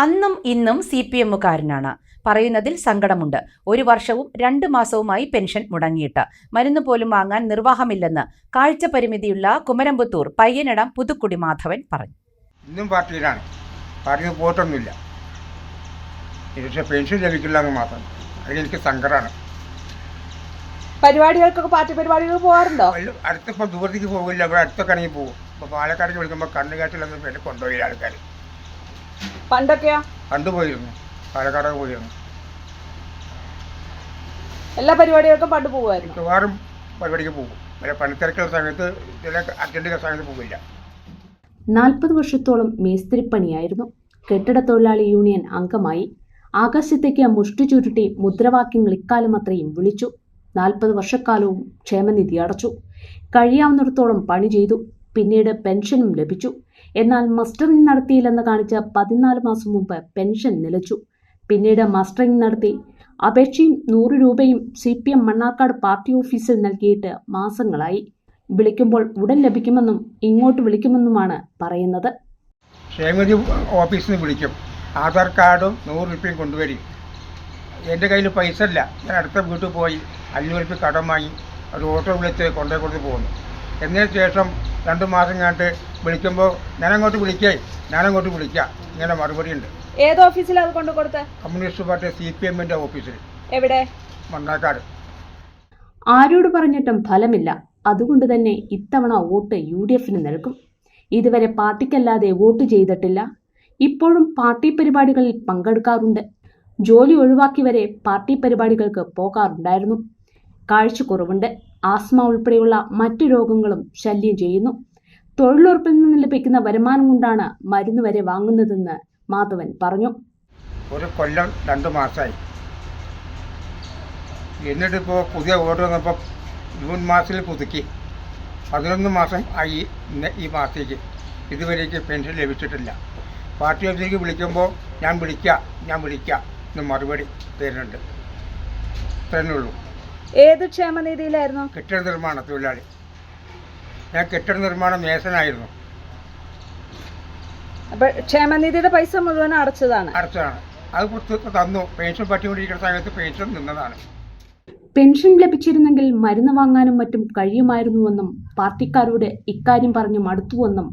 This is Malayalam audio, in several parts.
അന്നും ഇന്നും CPM-കാരനാണ്. പറയുന്നതിൽ സങ്കടമുണ്ട്. 1 വർഷവും 2 മാസവുമായി പെൻഷൻ മുടങ്ങിയിട്ട് മരുന്ന് പോലും വാങ്ങാൻ നിർവാഹമില്ലെന്ന് കാഴ്ച പരിമിതിയുള്ള കുമരംപുത്തൂർ പയ്യനടം പുതുക്കുടി മാധവൻ പറഞ്ഞു. ഇന്നും പാർട്ടിയിലാണ്. പാർട്ടിയിൽ പോയിട്ടൊന്നുമില്ല. പക്ഷേ പെൻഷൻ ലഭിക്കില്ല എന്ന് മാത്രം. അതിലെനിക്ക് സങ്കടമാണ്. പരിപാടികൾക്കൊക്കെ പാർട്ടി പരിപാടികൾ പോകാറുണ്ടോ? അടുത്തിപ്പോൾ ദൂരത്തേക്ക് പോകില്ല. ഇവിടെ അടുത്തൊക്കെ ആണെങ്കിൽ പോകും. ഇപ്പോൾ പാലക്കാടേക്ക് വിളിക്കുമ്പോൾ കണ്ണുകാട്ടിലൊന്നും പേര് കൊണ്ടുപോയില്ല ആൾക്കാർ. പണ്ടൊക്കെയോ? പണ്ട് പോയിരുന്നു. പാലക്കാടൊക്കെ പോയിരുന്നു. എല്ലാ പരിപാടികൾക്കും പണ്ട് പോകുമായിരുന്നു. മിക്കവാറും പരിപാടിക്ക് പോകും. പണിത്തിരക്കുള്ള സമയത്ത് ചില അറ്റൻഡിൻ്റെ സമയത്ത് പോകില്ല. 40 വർഷത്തോളം മേസ്തിരിപ്പണിയായിരുന്നു. കെട്ടിട തൊഴിലാളി യൂണിയൻ അംഗമായി. ആകാശത്തേക്ക് മുഷ്ടി ചുരുട്ടി മുദ്രാവാക്യങ്ങൾ ഇക്കാലം അത്രയും വിളിച്ചു. 40 വർഷക്കാലവും ക്ഷേമനിധി അടച്ചു. കഴിയാവുന്നിടത്തോളം പണി ചെയ്തു. പിന്നീട് പെൻഷനും ലഭിച്ചു. എന്നാൽ മസ്റ്ററിംഗ് നടത്തിയില്ലെന്ന് കാണിച്ച് 14 മാസം മുമ്പ് പെൻഷൻ നിലച്ചു. പിന്നീട് മസ്റ്ററിംഗ് നടത്തി. അപേക്ഷയും 100 രൂപയും CPM മണ്ണാർക്കാട് പാർട്ടി ഓഫീസിൽ നൽകിയിട്ട് മാസങ്ങളായി. വിളിക്കുമ്പോൾ ഉടൻ ലഭിക്കുമെന്നും ഇങ്ങോട്ട് വിളിക്കുമെന്നുമാണ് പറയുന്നത്. ക്ഷേമനിധി ഓഫീസിൽ നിന്ന് വിളിക്കും. ആധാർ കാർഡും 100 രൂപയും കൊണ്ടുവരും. എൻ്റെ കയ്യിൽ പൈസ ഇല്ല. ഞാൻ അടുത്ത വീട്ടിൽ പോയി 500 രൂപ കടം വാങ്ങി ഒരു ഓട്ടോ വിളിച്ച് കൊണ്ടേ കൊടുത്ത് പോകുന്നു. എന്നതിന് ശേഷം 2 മാസം കണ്ടിട്ട് വിളിക്കുമ്പോൾ ഞാനങ്ങോട്ട് വിളിക്കാം ഇങ്ങനെ മറുപടി ഉണ്ട്. ഏത് ഓഫീസിലാണ് അത് കൊണ്ടു കൊടുത്തത്? കമ്മ്യൂണിസ്റ്റ് പാർട്ടി CPM-ൻ്റെ ഓഫീസിൽ. എവിടെ? മണ്ണാർക്കാട്. ആരോട് പറഞ്ഞിട്ടും ഫലമില്ല. അതുകൊണ്ട് തന്നെ ഇത്തവണ വോട്ട് UDF-ന് നൽകും. ഇതുവരെ പാർട്ടിക്കല്ലാതെ വോട്ട് ചെയ്തിട്ടില്ല. ഇപ്പോഴും പാർട്ടി പരിപാടികളിൽ പങ്കെടുക്കാറുണ്ട്. ജോലി ഒഴിവാക്കി വരെ പാർട്ടി പരിപാടികൾക്ക് പോകാറുണ്ടായിരുന്നു. കാഴ്ചക്കുറവുണ്ട്. ആസ്മ ഉൾപ്പെടെയുള്ള മറ്റു രോഗങ്ങളും ശല്യം ചെയ്യുന്നു. തൊഴിലുറപ്പിൽ നിന്ന് ലഭിക്കുന്ന വരുമാനം കൊണ്ടാണ് മരുന്ന് വരെ വാങ്ങുന്നതെന്ന് മാധവൻ പറഞ്ഞു. 1 കൊല്ലം 2 മാസമായി. എന്നിട്ടിപ്പോൾ പുതിയ ഓർഡർ വന്നപ്പോൾ ജൂൺ മാസത്തിൽ പുതുക്കി. 11 മാസം ആയി ഈ മാസത്തേക്ക്. ഇതുവരേക്ക് പെൻഷൻ ലഭിച്ചിട്ടില്ല. പാർട്ടി ഓഫീസിലേക്ക് വിളിക്കുമ്പോൾ ഞാൻ വിളിക്കാം എന്ന് മറുപടി തരുന്നുണ്ട്. ഇത്രയേ ഉള്ളൂ. ഏത് ക്ഷേമനിധിയിലായിരുന്നു? കെട്ടിട നിർമ്മാണ തൊഴിലാളി. ഞാൻ കെട്ടിട നിർമ്മാണ മേസനായിരുന്നു. അപ്പോൾ ക്ഷേമനിധിയുടെ പൈസ മുഴുവൻ അടച്ചതാണ്. അത് തന്നു. പെൻഷൻ പറ്റിക്കൊണ്ടിരിക്കുന്ന സമയത്ത് പെൻഷൻ നിന്നതാണ്. പെൻഷൻ ലഭിച്ചിരുന്നെങ്കിൽ മരുന്ന് വാങ്ങാനും മറ്റും കഴിയുമായിരുന്നുവെന്നും പാർട്ടിക്കാരോട് ഇക്കാര്യം പറഞ്ഞു മടുത്തുവെന്നും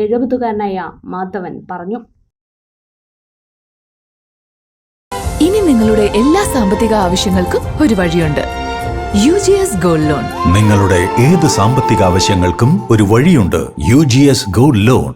70-കാരനായ മാധവൻ പറഞ്ഞു. ഇനി നിങ്ങളുടെ എല്ലാ സാമ്പത്തിക ആവശ്യങ്ങൾക്കും ഒരു വഴിയുണ്ട്. UGS gold loan. നിങ്ങളുടെ ഏത് സാമ്പത്തിക ആവശ്യങ്ങൾക്കും ഒരു വഴിയുണ്ട്. UGS gold loan.